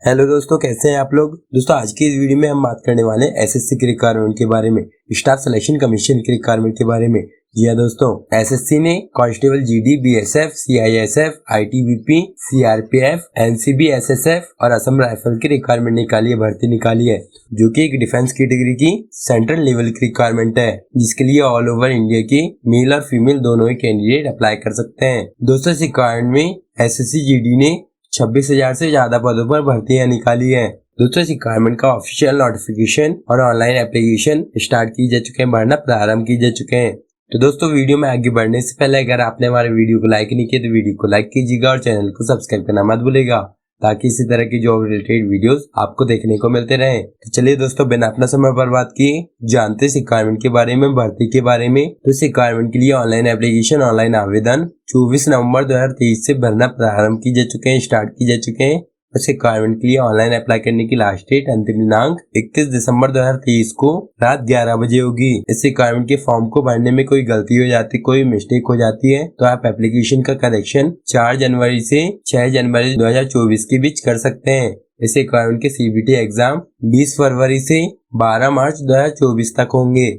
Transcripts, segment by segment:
Hello दोस्तों, कैसे हैं आप लोग। दोस्तों आज की इस वीडियो में हम बात करने वाले हैं एसएससी के रिक्वायरमेंट के बारे में, स्टाफ सिलेक्शन कमीशन के रिक्वायरमेंट के बारे में। जी हाँ दोस्तों, एसएससी ने constable GD, BSF, CISF, ITBP, CRPF, NCB, SSF और असम राइफल की रिक्वायरमेंट निकाली है, भर्ती निकाली है, जो कि एक डिफेंस कैटेगरी की सेंट्रल लेवल की रिक्वायरमेंट है, जिसके लिए ऑल ओवर इंडिया की मेल और फीमेल दोनों ही कैंडिडेट अप्लाई कर सकते हैं। दोस्तों इस रिक्वायरमेंट में एसएससी जीडी ने 26,000 से ज्यादा पदों पर भर्तियां निकाली है। दोस्तों इस रिक्वायरमेंट का ऑफिशियल नोटिफिकेशन और ऑनलाइन एप्लीकेशन स्टार्ट की जा चुके हैं, भरना प्रारंभ की जा चुके हैं। तो दोस्तों वीडियो में आगे बढ़ने से पहले अगर आपने हमारे वीडियो को लाइक नहीं किया तो वीडियो को लाइक कीजिएगा और चैनल को सब्सक्राइब करना मत भूलिएगा, ताकि इसी तरह की जॉब रिलेटेड वीडियोस आपको देखने को मिलते रहे। तो चलिए दोस्तों बिना अपना समय बर्बाद किए जानते इस रिक्वायरमेंट के बारे में, भर्ती के बारे में। तो इस रिक्वायरमेंट के लिए ऑनलाइन एप्लीकेशन, ऑनलाइन आवेदन 24 नवंबर 2023 से भरना प्रारंभ की जा चुके हैं, स्टार्ट की जा चुके हैं। इस रिक्वायरमेंट के लिए ऑनलाइन अप्लाई करने की लास्ट डेट अंतिम दिनांक 31 दिसंबर 2023 को रात 11 बजे होगी। इस रिक्वायरमेंट के फॉर्म को भरने में कोई गलती हो जाती, कोई मिस्टेक हो जाती है तो आप एप्लीकेशन का करेक्शन 4 जनवरी से 6 जनवरी 2024 के बीच कर सकते हैं। इस रिक्वायरमेंट के सीबीटी एग्जाम 20 फरवरी से 12 मार्च 2024 तक होंगे।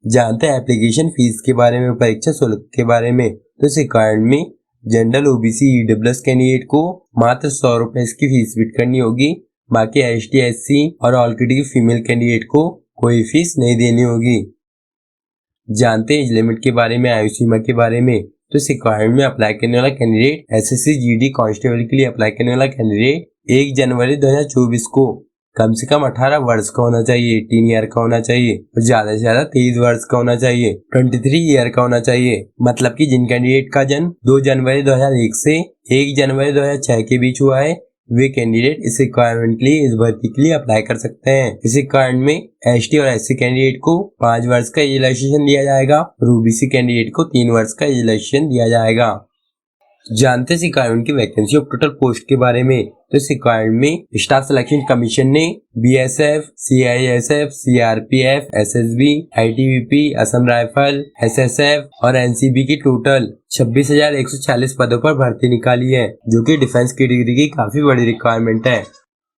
जानते हैं एप्लीकेशन फीस के बारे में, परीक्षा शुल्क के बारे में। तो इस रिक्वायरमेंट में जनरल, ओबीसी, ईडब्ल्यूएस कैंडिडेट को मात्र 100 रुपए इसकी फीस पेड करनी होगी। बाकी एसटी, एससी और ऑल कैटेगरी फीमेल कैंडिडेट को कोई फीस नहीं देनी होगी। जानते हैं एज लिमिट के बारे में, आयु सीमा के बारे में। तो इस रिक्वायरमेंट में अप्लाई करने वाला कैंडिडेट, एसएससी जीडी कांस्टेबल के लिए अप्लाई करने वाला कैंडिडेट 1 जनवरी 2024 को कम से कम 18 वर्ष का होना चाहिए, 18 ईयर का होना चाहिए और ज्यादा से ज्यादा 23 वर्ष का होना चाहिए, 23 ईयर का होना चाहिए। मतलब कि जिन कैंडिडेट का जन्म 2 जनवरी 2001 से 1 जनवरी 2006 के बीच हुआ है, वे कैंडिडेट इस रिक्वायरमेंट के लिए, इस भर्ती के लिए अप्लाई कर सकते हैं। इस रिक्वायरमेंट में एसटी और एससी कैंडिडेट को 5 वर्ष का एज रिलैक्सेशन दिया जाएगा और ओबीसी कैंडिडेट को 3 वर्ष का एज रिलैक्सेशन दिया जाएगा। जानते हैं रिक्वायरमेंट की वैकेंसी और टोटल पोस्ट के बारे में। तो इस रिक्वायरमेंट में स्टाफ सिलेक्शन कमीशन ने BSF, CISF, CRPF, SSB, ITBP, Assam rifle, SSF और एनसीबी की टोटल 26,140 पदों पर भर्ती निकाली है, जो कि डिफेंस कैटेगरी की काफी बड़ी रिक्वायरमेंट है।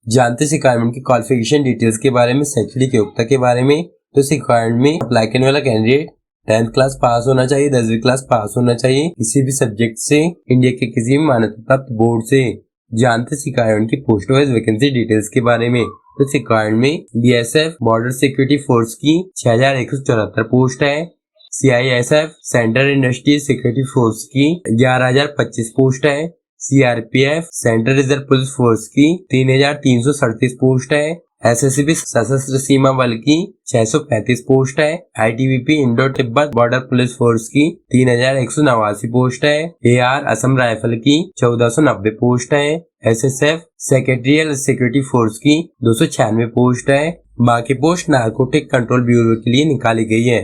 जानते हैं रिक्वायरमेंट की क्वालिफिकेशन डिटेल्स के बारे में, शैक्षणिक योग्यता के बारे में। तो इस रिक्वायरमेंट में अप्लाई करने वाला कैंडिडेट 10th क्लास पास होना चाहिए, 10वीं क्लास पास होना चाहिए किसी भी सब्जेक्ट से, इंडिया के किसी भी मान्यता प्राप्त बोर्ड से। जानते रिक्वायरमेंट की पोस्ट वाइज वैकेंसी डिटेल्स के बारे में। तो रिक्वायरमेंट में बीएसएफ बॉर्डर सिक्योरिटी फोर्स की 6,174 पोस्ट है, CISF central industrial security force की 11,025 पोस्ट है, CRPF central reserve police force की 3,337 पोस्ट है, एसएसबी सशस्त्र सीमा बल की 635 पोस्ट है, ITBP Indo Tibet border police force की 3,189 पोस्ट है, एआर असम राइफल की 1,490 पोस्ट है, एसएसएफ सेक्रेटरियल सिक्योरिटी फोर्स की 296 पोस्ट है। बाकी पोस्ट नारकोटिक कंट्रोल ब्यूरो के लिए निकाली गई है।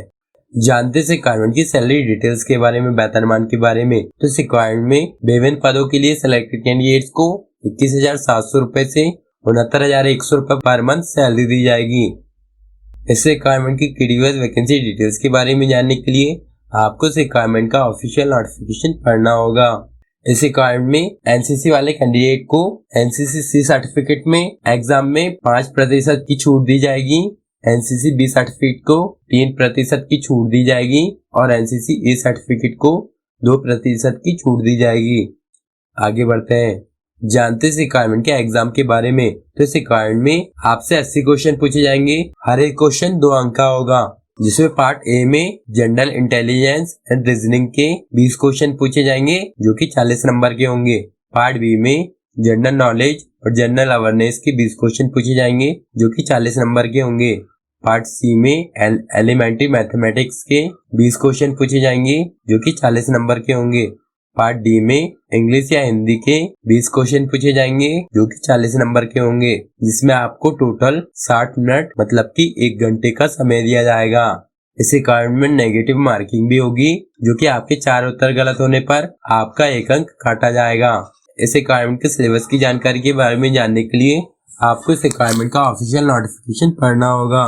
जानते से रिक्वायरमेंट की सैलरी डिटेल्स के बारे में, वेतनमान के बारे में। तो इस रिक्वायरमेंट में विभिन्न पदों के लिए सिलेक्टेड कैंडिडेट्स को 21,700 रुपए से 69,100 रुपए पर मंथ सैलरी दी जाएगी। इस रिक्वायरमेंट की क्रिटिकल वैकेंसी डिटेल्स के बारे में जानने के लिए आपको इस रिक्वायरमेंट का ऑफिशियल नोटिफिकेशन पढ़ना होगा। इस रिक्वायरमेंट में एनसीसी वाले कैंडिडेट को एनसीसी सी सर्टिफिकेट में एग्जाम में 5% की छूट दी जाएगी, एनसीसी बी सर्टिफिकेट को 3% की छूट दी जाएगी और एनसीसी ए सर्टिफिकेट को 2% की छूट दी जाएगी। आगे बढ़ते हैं, जानते हैं इस रिक्वायरमेंट के एग्जाम के बारे में। तो इस रिक्वायरमेंट में आपसे 80 क्वेश्चन पूछे जाएंगे, हर एक क्वेश्चन 2 अंक का होगा, जिसमें पार्ट ए में जनरल इंटेलिजेंस एंड रीजनिंग के 20 क्वेश्चन पूछे जाएंगे, जो कि 40 नंबर के होंगे। पार्ट बी में जनरल नॉलेज और जनरल अवेयरनेस के 20 क्वेश्चन पूछे जाएंगे, जो कि 40 नंबर के होंगे। पार्ट सी में एलिमेंट्री मैथमेटिक्स के 20 क्वेश्चन पूछे जाएंगे, जो कि 40 नंबर के होंगे। पार्ट डी में इंग्लिश या हिंदी के 20 क्वेश्चन पूछे जाएंगे, जो कि 40 नंबर के होंगे, जिसमें आपको टोटल 60 मिनट मतलब कि 1 घंटे का समय दिया जाएगा। इस रिक्वायरमेंट में नेगेटिव मार्किंग भी होगी, जो कि आपके 4 उत्तर गलत होने पर आपका 1 अंक काटा जाएगा। इस रिक्वायरमेंट के सिलेबस की जानकारी के बारे में जानने के लिए आपको इस रिक्वायरमेंट का ऑफिशियल नोटिफिकेशन पढ़ना होगा।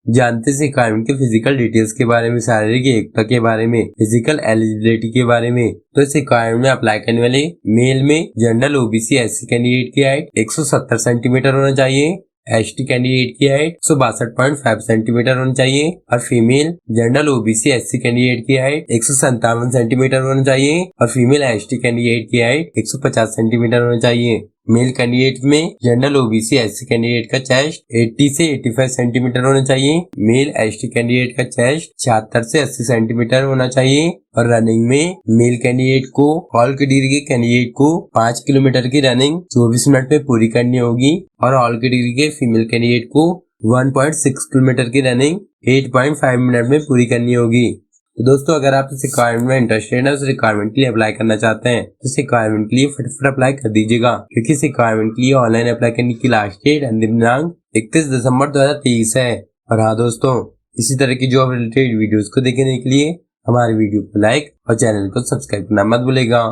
जानते से रिक्वायरमेंट के फिजिकल डिटेल्स के बारे में, शारीरिक एकता के बारे में, फिजिकल एलिजिबिलिटी के बारे में। तो इस रिक्वायरमेंट में अप्लाई करने वाले मेल में जनरल ओबीसी एससी कैंडिडेट की हाइट 170 सेंटीमीटर होना चाहिए, एसटी कैंडिडेट की हाइट 162.5 सेंटीमीटर होनी चाहिए और female general OBC SC candidate की हाइट 157 सेंटीमीटर होना चाहिए और फीमेल एसटी कैंडिडेट की हाइट 150 सेंटीमीटर होना चाहिए। मेल कैंडिडेट में जनरल ओबीसी एससी कैंडिडेट का चेस्ट 80 से 85 सेंटीमीटर होना चाहिए, मेल एसटी कैंडिडेट का चेस्ट 76 से 80 सेंटीमीटर होना चाहिए और रनिंग में मेल कैंडिडेट को ऑल कैटेगरी के कैंडिडेट को 5 किलोमीटर की रनिंग 24 मिनट में पूरी करनी होगी और ऑल कैटेगरी के फीमेल कैंडिडेट को 1.6 किलोमीटर की रनिंग 8.5 मिनट में पूरी करनी होगी। तो दोस्तों अगर आप इस रिक्वायरमेंट में इंटरेस्टेड है, उस रिक्वायरमेंट के लिए अप्लाई करना चाहते हैं तो इस रिक्वायरमेंट के लिए फटाफट अप्लाई कर दीजिएगा, क्योंकि इस रिक्वायरमेंट के लिए ऑनलाइन अप्लाई करने की लास्ट डेट अंतिम दिनांक 31 दिसंबर 2023 है। और हाँ दोस्तों, इसी तरह की जॉब रिलेटेड वीडियोस को देखने के लिए हमारे वीडियो को लाइक और चैनल को सब्सक्राइब करना मत भूलेगा।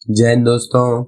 जय हिंद दोस्तों।